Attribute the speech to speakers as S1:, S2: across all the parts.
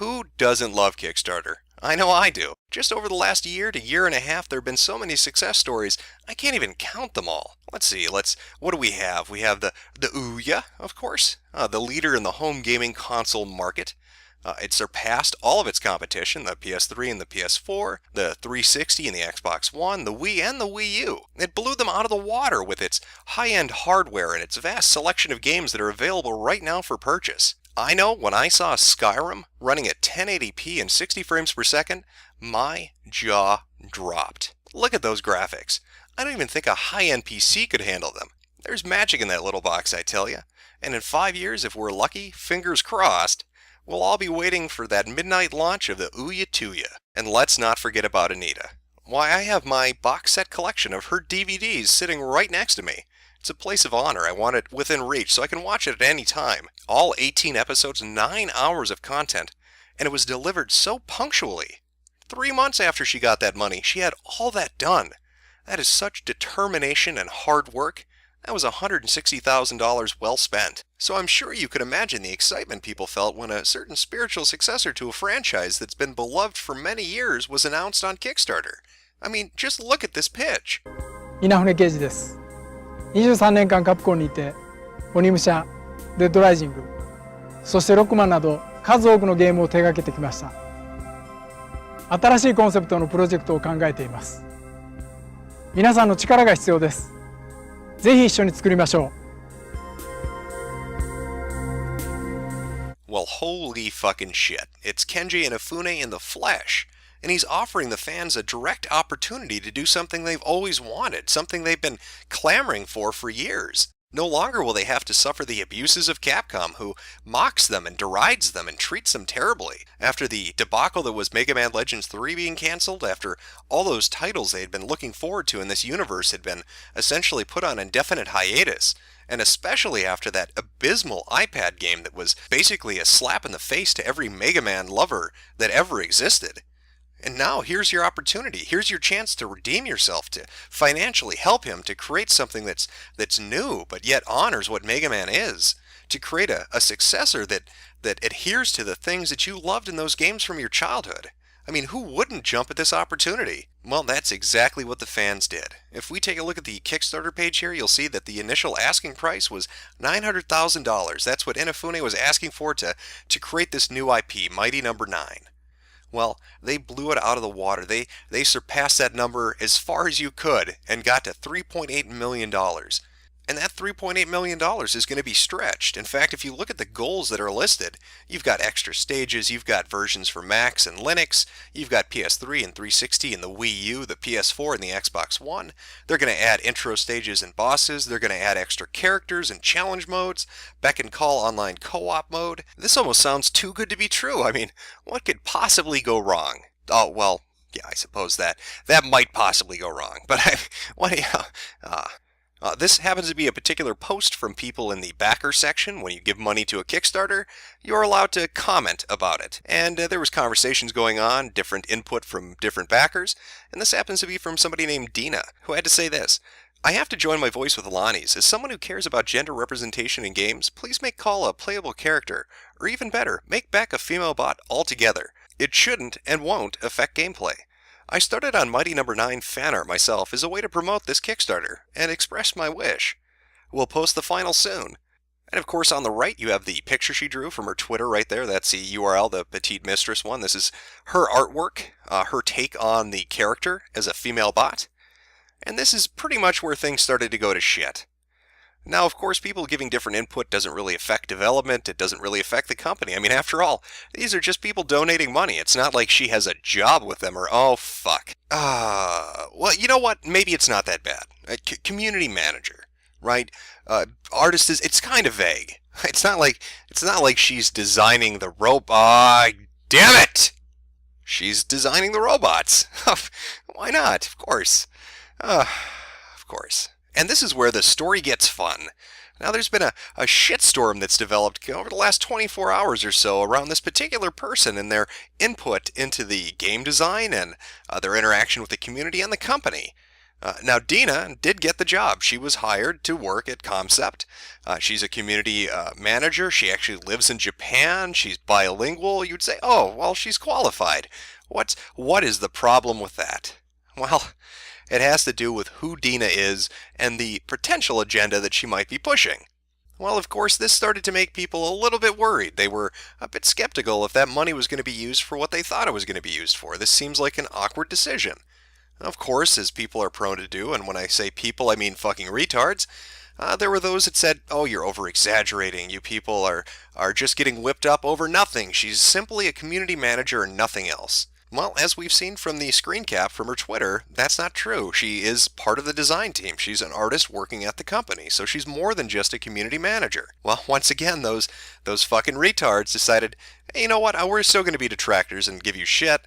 S1: Who doesn't love Kickstarter? I know I do. Just over the last year to year and a half, there have been so many success stories, I can't even count them all. Let's see, what do we have? We have the Ouya, of course, the leader in the home gaming console market. It surpassed all of its competition, the PS3 and the PS4, the 360 and the Xbox One, the Wii and the Wii U. It blew them out of the water with its high-end hardware and its vast selection of games that are available right now for purchase. I know when I saw Skyrim running at 1080p and 60 frames per second, my jaw dropped. Look at those graphics. I don't even think a high-end PC could handle them. There's magic in that little box, I tell you. And in 5 years, if we're lucky, fingers crossed, we'll all be waiting for that midnight launch of the Ouya Tuya. And let's not forget about Anita. Why, I have my box set collection of her DVDs sitting right next to me. It's a place of honor. I want it within reach so I can watch it at any time. All 18 episodes, 9 hours of content, and it was delivered so punctually. 3 months after she got that money, she had all that done. That is such determination and hard work. That was $160,000 well spent. So I'm sure you could imagine the excitement people felt when a certain spiritual successor to a franchise that's been beloved for many years was announced on Kickstarter. I mean, just look at this pitch.
S2: 稲船刑事です。23年間カプコンにいて、鬼武者、デッドライジング、そしてロックマンなど数多くのゲームを手掛けてきました。新しいコンセプトのプロジェクトを考えています。皆さんの力が必要です。ぜひ一緒に作りましょう。
S1: Well, holy fucking shit. It's Kenji Inafune in the flesh. And he's offering the fans a direct opportunity to do something they've always wanted, something they've been clamoring for years. No longer will they have to suffer the abuses of Capcom, who mocks them and derides them and treats them terribly. After the debacle that was Mega Man Legends 3 being cancelled, after all those titles they had been looking forward to in this universe had been essentially put on indefinite hiatus, and especially after that abysmal iPad game that was basically a slap in the face to every Mega Man lover that ever existed. And now here's your opportunity. Here's your chance to redeem yourself, to financially help him, to create something that's new but yet honors what Mega Man is, to create a successor that adheres to the things that you loved in those games from your childhood. I mean, who wouldn't jump at this opportunity? Well, that's exactly what the fans did. If we take a look at the Kickstarter page here, you'll see that the initial asking price was $900,000. That's what Inafune was asking for to create this new IP, Mighty Number 9. Well, they blew it out of the water. They surpassed that number as far as you could and got to $3.8 million. And that $3.8 million is going to be stretched. In fact, if you look at the goals that are listed, you've got extra stages, you've got versions for Macs and Linux, you've got PS3 and 360 and the Wii U, the PS4 and the Xbox One. They're going to add intro stages and bosses, they're going to add extra characters and challenge modes, beck and call online co-op mode. This almost sounds too good to be true. I mean, what could possibly go wrong? Oh, well, yeah, I suppose that might possibly go wrong. But this happens to be a particular post from people in the backer section. When you give money to a Kickstarter, you're allowed to comment about it. And there was conversations going on, different input from different backers, and this happens to be from somebody named Dina, who had to say this. I have to join my voice with Alani's. As someone who cares about gender representation in games, please make Call a playable character, or even better, make Beck a female bot altogether. It shouldn't and won't affect gameplay. I started on Mighty Number 9 fan art myself as a way to promote this Kickstarter and express my wish. We'll post the final soon. And of course on the right you have the picture she drew from her Twitter right there. That's the URL, the Petite Mistress one. This is her artwork, her take on the character as a female bot. And this is pretty much where things started to go to shit. Now, of course, people giving different input doesn't really affect development. It doesn't really affect the company. I mean, after all, these are just people donating money. It's not like she has a job with them or, oh, fuck. Well, you know what? Maybe it's not that bad. Community manager, right? Artist is, it's kind of vague. It's not like she's designing the robot. Damn it! She's designing the robots. Why not? Of course. Of course. And this is where the story gets fun. Now there's been a shitstorm that's developed over the last 24 hours or so around this particular person and their input into the game design and their interaction with the community and the company. Now, Dina did get the job. She was hired to work at Concept. She's a community manager. She actually lives in Japan. She's bilingual. You'd say, oh, well, she's qualified. What is the problem with that? Well, it has to do with who Dina is and the potential agenda that she might be pushing. Well, of course, this started to make people a little bit worried. They were a bit skeptical if that money was going to be used for what they thought it was going to be used for. This seems like an awkward decision. Of course, as people are prone to do, and when I say people, I mean fucking retards, there were those that said, oh, you're over-exaggerating. You people are just getting whipped up over nothing. She's simply a community manager and nothing else. Well, as we've seen from the screen cap from her Twitter, that's not true. She is part of the design team. She's an artist working at the company, so she's more than just a community manager. Well, once again, those fucking retards decided, hey, you know what, we're still going to be detractors and give you shit.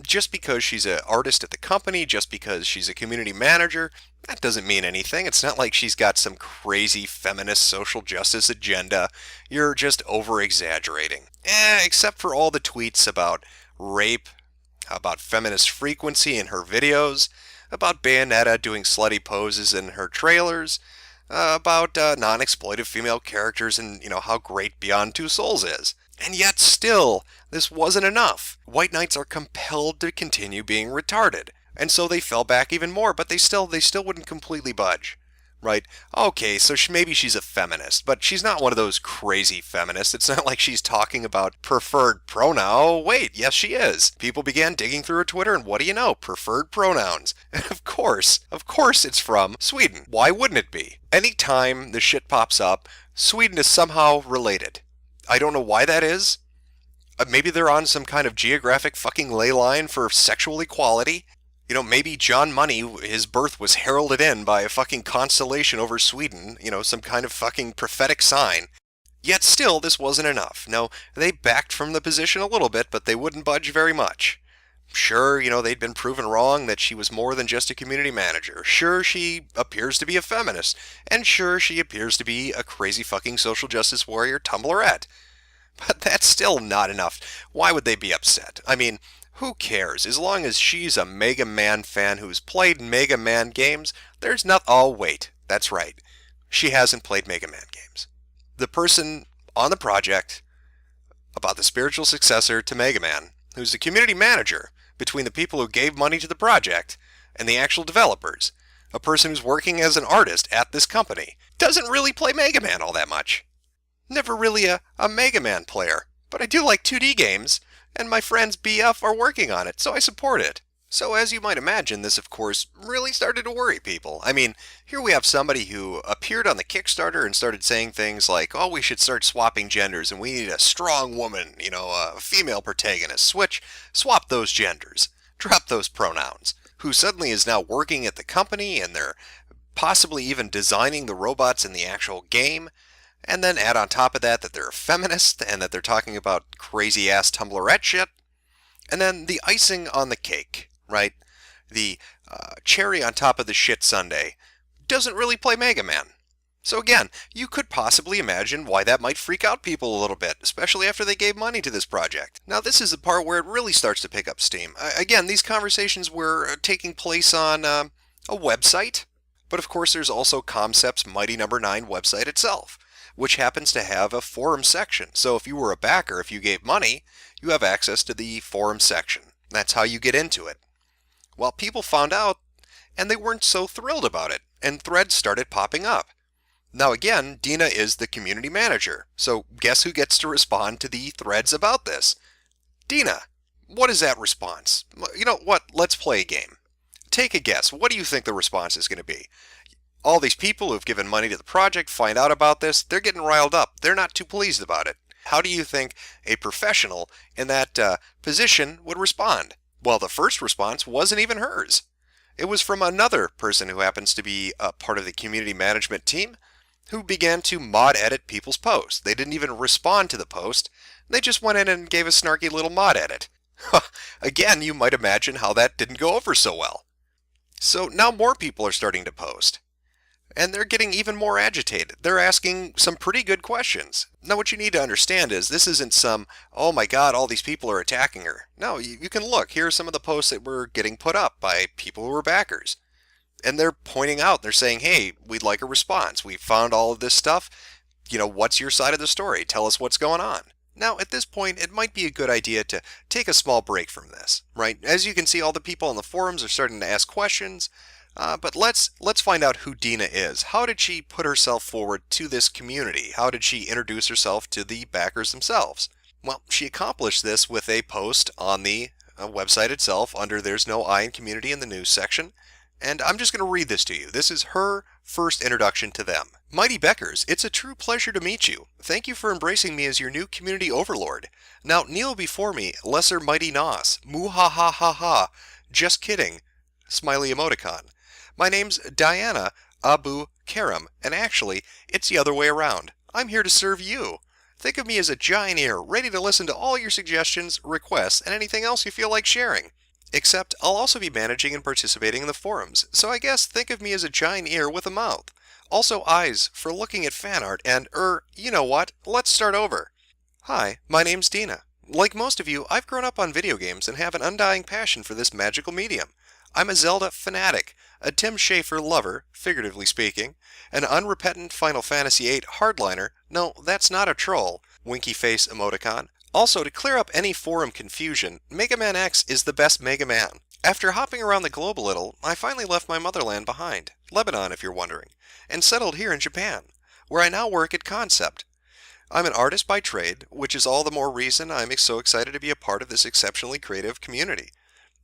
S1: Just because she's an artist at the company, just because she's a community manager, that doesn't mean anything. It's not like she's got some crazy feminist social justice agenda. You're just over-exaggerating. Except for all the tweets about rape, about feminist frequency in her videos, about Bayonetta doing slutty poses in her trailers, about non-exploitive female characters and, how great Beyond Two Souls is. And yet still, this wasn't enough. White knights are compelled to continue being retarded. And so they fell back even more, but they still wouldn't completely budge. Right? Okay, so maybe she's a feminist, but she's not one of those crazy feminists. It's not like she's talking about preferred pronoun. Oh, wait, yes she is. People began digging through her Twitter, and what do you know? Preferred pronouns. And of course it's from Sweden. Why wouldn't it be? Anytime the shit pops up, Sweden is somehow related. I don't know why that is. Maybe they're on some kind of geographic fucking ley line for sexual equality. Maybe John Money, his birth was heralded in by a fucking constellation over Sweden, some kind of fucking prophetic sign. Yet still, this wasn't enough. No, they backed from the position a little bit, but they wouldn't budge very much. Sure, they'd been proven wrong that she was more than just a community manager. Sure, she appears to be a feminist. And sure, she appears to be a crazy fucking social justice warrior Tumblrette. But that's still not enough. Why would they be upset? I mean, who cares? As long as she's a Mega Man fan who's played Mega Man games, there's not. Oh, wait. That's right. She hasn't played Mega Man games. The person on the project about the spiritual successor to Mega Man, who's the community manager between the people who gave money to the project and the actual developers, a person who's working as an artist at this company, doesn't really play Mega Man all that much. Never really a Mega Man player, but I do like 2D games, and my friends BF are working on it, so I support it. So as you might imagine, this of course really started to worry people. I mean, here we have somebody who appeared on the Kickstarter and started saying things like, oh, we should start swapping genders and we need a strong woman, a female protagonist. Swap those genders. Drop those pronouns. Who suddenly is now working at the company and they're possibly even designing the robots in the actual game. And then add on top of that they're a feminist and that they're talking about crazy ass Tumblrette shit. And then the icing on the cake, right? The cherry on top of the shit sundae doesn't really play Mega Man. So again, you could possibly imagine why that might freak out people a little bit, especially after they gave money to this project. Now this is the part where it really starts to pick up steam. Again, these conversations were taking place on a website, but of course there's also Concept's Mighty Number 9 website itself, which happens to have a forum section. So if you were a backer, if you gave money, you have access to the forum section. That's how you get into it. Well, people found out, and they weren't so thrilled about it, and threads started popping up. Now again, Dina is the community manager, so guess who gets to respond to the threads about this? Dina. What is that response? You know what? Let's play a game. Take a guess. What do you think the response is going to be? All these people who've given money to the project find out about this, they're getting riled up. They're not too pleased about it. How do you think a professional in that position would respond? Well, the first response wasn't even hers. It was from another person who happens to be a part of the community management team who began to mod edit people's posts. They didn't even respond to the post. They just went in and gave a snarky little mod edit. Again, you might imagine how that didn't go over so well. So now more people are starting to post. And they're getting even more agitated. They're asking some pretty good questions. Now what you need to understand is this isn't some, oh my god, all these people are attacking her. No, you can look. Here are some of the posts that were getting put up by people who were backers. And they're pointing out, they're saying, hey, we'd like a response. We found all of this stuff. What's your side of the story? Tell us what's going on. Now, at this point, it might be a good idea to take a small break from this, right? As you can see, all the people on the forums are starting to ask questions, but let's find out who Dina is. How did she put herself forward to this community? How did she introduce herself to the backers themselves? Well, she accomplished this with a post on the website itself under There's No I in Community in the news section. And I'm just going to read this to you. This is her first introduction to them. Mighty Beckers, it's a true pleasure to meet you. Thank you for embracing me as your new community overlord. Now kneel before me, lesser mighty Nos. Moo ha ha ha ha. Just kidding. Smiley emoticon. My name's Diana Abu Karam, and actually, it's the other way around. I'm here to serve you. Think of me as a giant ear, ready to listen to all your suggestions, requests, and anything else you feel like sharing. Except I'll also be managing and participating in the forums, so I guess think of me as a giant ear with a mouth. Also eyes for looking at fan art and, you know what, let's start over. Hi, my name's Dina. Like most of you, I've grown up on video games and have an undying passion for this magical medium. I'm a Zelda fanatic, a Tim Schafer lover, figuratively speaking, an unrepentant Final Fantasy VIII hardliner, no, that's not a troll, winky face emoticon. Also, to clear up any forum confusion, Mega Man X is the best Mega Man. After hopping around the globe a little, I finally left my motherland behind, Lebanon if you're wondering, and settled here in Japan, where I now work at Concept. I'm an artist by trade, which is all the more reason I'm so excited to be a part of this exceptionally creative community.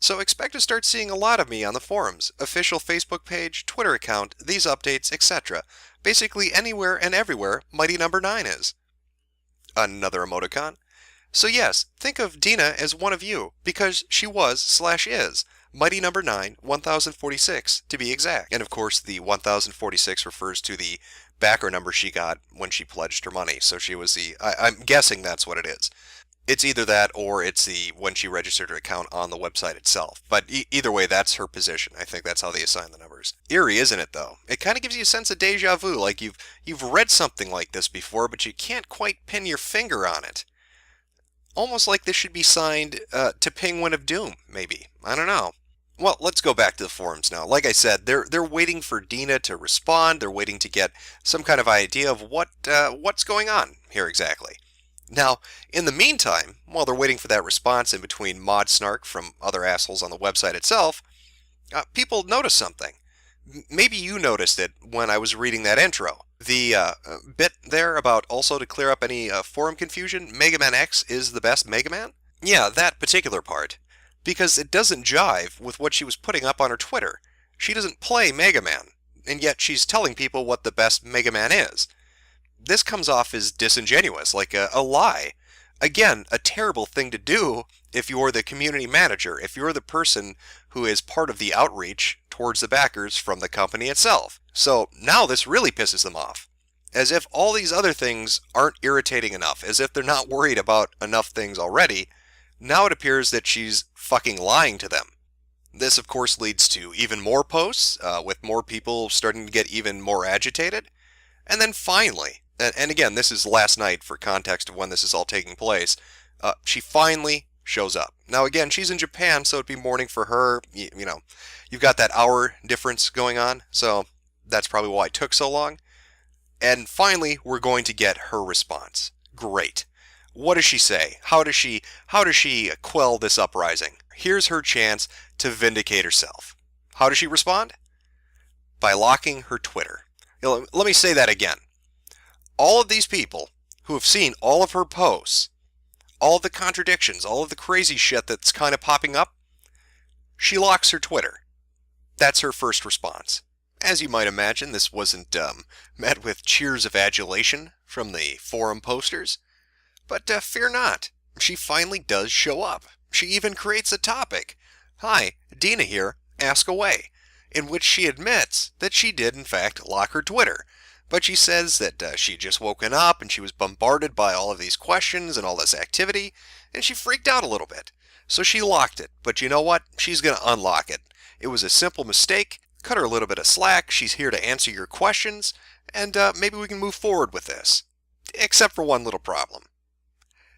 S1: So expect to start seeing a lot of me on the forums, official Facebook page, Twitter account, these updates, etc. Basically anywhere and everywhere Mighty Number 9 is. Another emoticon. So yes, think of Dina as one of you, because she was/is. Mighty Number 9, 1046, to be exact. And of course, the 1046 refers to the backer number she got when she pledged her money. So she was I'm guessing that's what it is. It's either that or it's when she registered her account on the website itself. But either way, that's her position. I think that's how they assign the numbers. Eerie, isn't it, though? It kind of gives you a sense of deja vu, like you've read something like this before, but you can't quite pin your finger on it. Almost like this should be signed to Penguin of Doom, maybe. I don't know. Well, let's go back to the forums now. Like I said, they're waiting for Dina to respond. They're waiting to get some kind of idea of what's going on here exactly. Now, in the meantime, while they're waiting for that response in between mod snark from other assholes on the website itself, people notice something. Maybe you noticed it when I was reading that intro. The bit there about also to clear up any forum confusion, Mega Man X is the best Mega Man? Yeah, that particular part. Because it doesn't jive with what she was putting up on her Twitter. She doesn't play Mega Man, and yet she's telling people what the best Mega Man is. This comes off as disingenuous, like a lie. Again, a terrible thing to do if you're the community manager, if you're the person who is part of the outreach towards the backers from the company itself. So now this really pisses them off. As if all these other things aren't irritating enough, as if they're not worried about enough things already, now it appears that she's fucking lying to them. This of course leads to even more posts, with more people starting to get even more agitated. And then finally, and again, this is last night for context of when this is all taking place, she finally shows up. Now again, she's in Japan, so it'd be morning for her. You know, you've got that hour difference going on, so that's probably why it took so long. And finally, we're going to get her response. Great. What does she say? How does she quell this uprising? Here's her chance to vindicate herself. How does she respond? By locking her Twitter. Let me say that again. All of these people who have seen all of her posts, all of the contradictions, all of the crazy shit that's kind of popping up, she locks her Twitter. That's her first response. As you might imagine, this wasn't met with cheers of adulation from the forum posters. But fear not, she finally does show up. She even creates a topic. Hi, Dina here, ask away, in which she admits that she did in fact lock her Twitter. But she says that she had just woken up and she was bombarded by all of these questions and all this activity, and she freaked out a little bit. So she locked it, but you know what? She's going to unlock it. It was a simple mistake. Cut her a little bit of slack. She's here to answer your questions, and maybe we can move forward with this. Except for one little problem.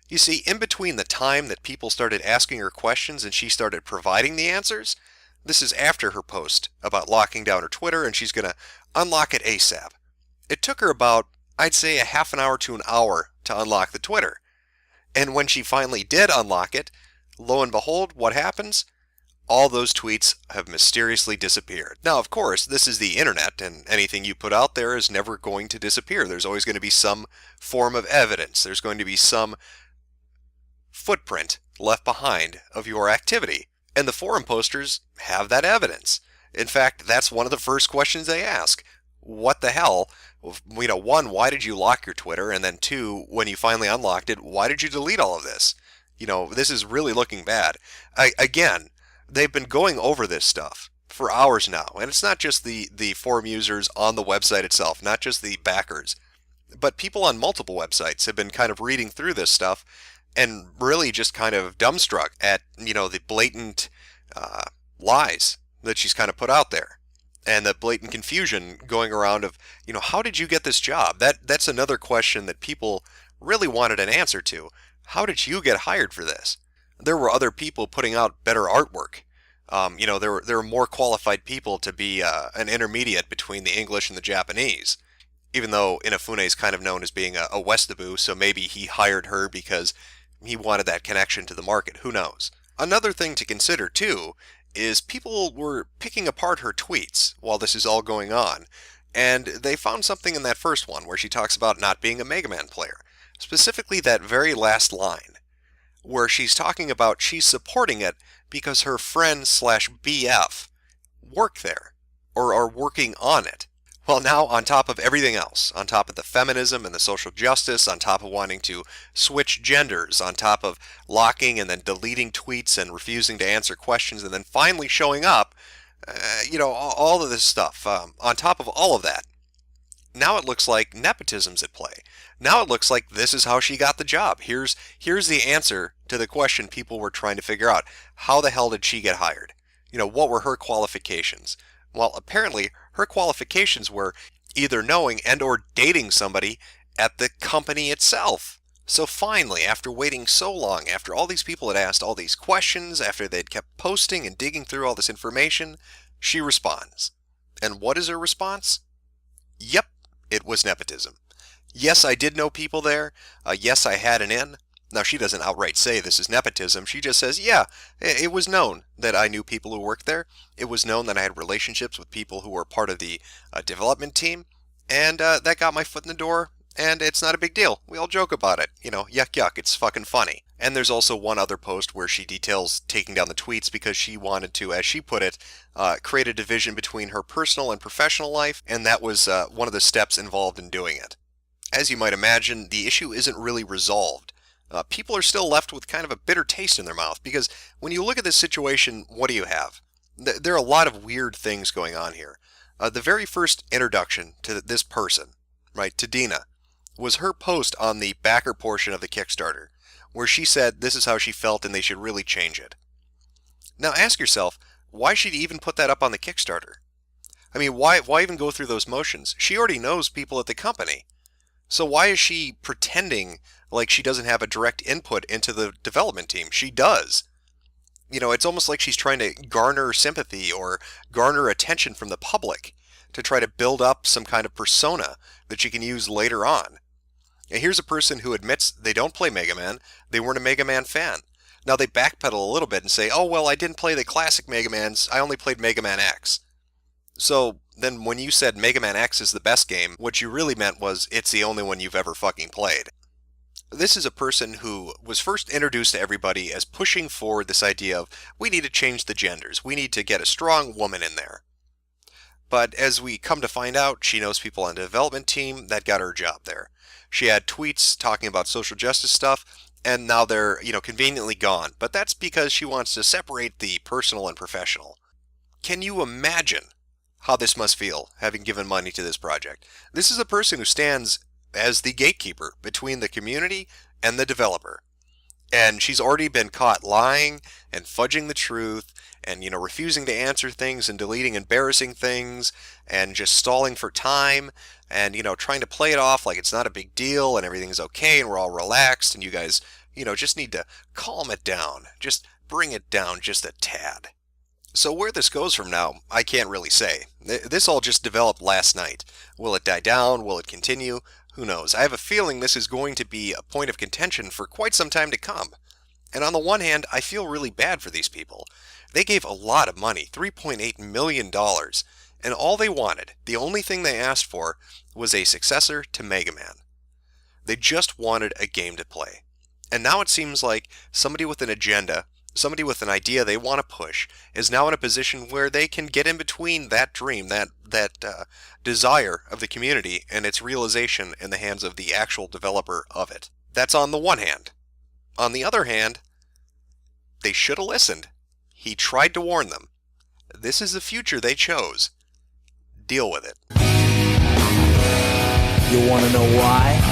S1: You see, in between the time that people started asking her questions and she started providing the answers, This is after her post about locking down her Twitter, and she's going to unlock it ASAP. It took her about, I'd say, a half an hour to an hour to unlock the Twitter. And when she finally did unlock it, lo and behold, what happens? All those tweets have mysteriously disappeared. Now, of course, this is the internet, and anything you put out there is never going to disappear. There's always going to be some form of evidence. There's going to be some footprint left behind of your activity. And the forum posters have that evidence. In fact, that's one of the first questions they ask. What the hell? One, why did you lock your Twitter? And then two, when you finally unlocked it, why did you delete all of this? This is really looking bad. Again, they've been going over this stuff for hours now. And it's not just the forum users on the website itself, not just the backers, but people on multiple websites have been kind of reading through this stuff and really just kind of dumbstruck at, the blatant lies that she's kind of put out there. And the blatant confusion going around of, how did you get this job? That's another question that people really wanted an answer to. How did you get hired for this? There were other people putting out better artwork. There were more qualified people to be an intermediate between the English and the Japanese. Even though Inafune is kind of known as being a Westaboo, so maybe he hired her because he wanted that connection to the market. Who knows? Another thing to consider, too, is people were picking apart her tweets while this is all going on, and they found something in that first one where she talks about not being a Mega Man player. Specifically that very last line, where she's talking about she's supporting it because her friend slash BF work there, or are working on it. Well, now, on top of everything else, on top of the feminism and the social justice, on top of wanting to switch genders, on top of locking and then deleting tweets and refusing to answer questions and then finally showing up, all of this stuff, on top of all of that, now it looks like nepotism's at play. Now it looks like this is how she got the job. Here's the answer to the question people were trying to figure out. How the hell did she get hired? What were her qualifications? Well, apparently her qualifications were either knowing and or dating somebody at the company itself. So finally, after waiting so long, after all these people had asked all these questions, after they'd kept posting and digging through all this information, she responds. And what is her response? Yep, it was nepotism. Yes, I did know people there. Yes, I had an in. Now, she doesn't outright say this is nepotism. She just says, yeah, it was known that I knew people who worked there. It was known that I had relationships with people who were part of the development team. And that got my foot in the door. And it's not a big deal. We all joke about it. Yuck, yuck. It's fucking funny. And there's also one other post where she details taking down the tweets because she wanted to, as she put it, create a division between her personal and professional life. And that was one of the steps involved in doing it. As you might imagine, the issue isn't really resolved. People are still left with kind of a bitter taste in their mouth because when you look at this situation, what do you have? There are a lot of weird things going on here. The very first introduction to this person, right, to Dina, was her post on the backer portion of the Kickstarter, where she said this is how she felt and they should really change it. Now ask yourself, why should you even put that up on the Kickstarter? I mean, why even go through those motions? She already knows people at the company. So why is she pretending like she doesn't have a direct input into the development team? She does. It's almost like she's trying to garner sympathy or garner attention from the public to try to build up some kind of persona that she can use later on. And here's a person who admits they don't play Mega Man, they weren't a Mega Man fan. Now they backpedal a little bit and say, oh, well, I didn't play the classic Mega Mans, I only played Mega Man X. So then when you said Mega Man X is the best game, what you really meant was it's the only one you've ever fucking played. This is a person who was first introduced to everybody as pushing forward this idea of we need to change the genders, we need to get a strong woman in there. But as we come to find out, she knows people on the development team that got her job there. She had tweets talking about social justice stuff, and now they're, conveniently gone. But that's because she wants to separate the personal and professional. Can you imagine how this must feel, having given money to this project? This is a person who stands as the gatekeeper between the community and the developer. And she's already been caught lying and fudging the truth and, refusing to answer things and deleting embarrassing things and just stalling for time and, trying to play it off like it's not a big deal and everything's okay and we're all relaxed and you guys, just need to calm it down. Just bring it down just a tad. So where this goes from now, I can't really say. This all just developed last night. Will it die down? Will it continue? Who knows? I have a feeling this is going to be a point of contention for quite some time to come. And on the one hand, I feel really bad for these people. They gave a lot of money, $3.8 million, and all they wanted, the only thing they asked for, was a successor to Mega Man. They just wanted a game to play. And now it seems like somebody with an agenda, somebody with an idea they want to push, is now in a position where they can get in between that dream, that desire of the community, and its realization in the hands of the actual developer of it. That's on the one hand. On the other hand, they should have listened. He tried to warn them. This is the future they chose. Deal with it.
S3: You want to know why?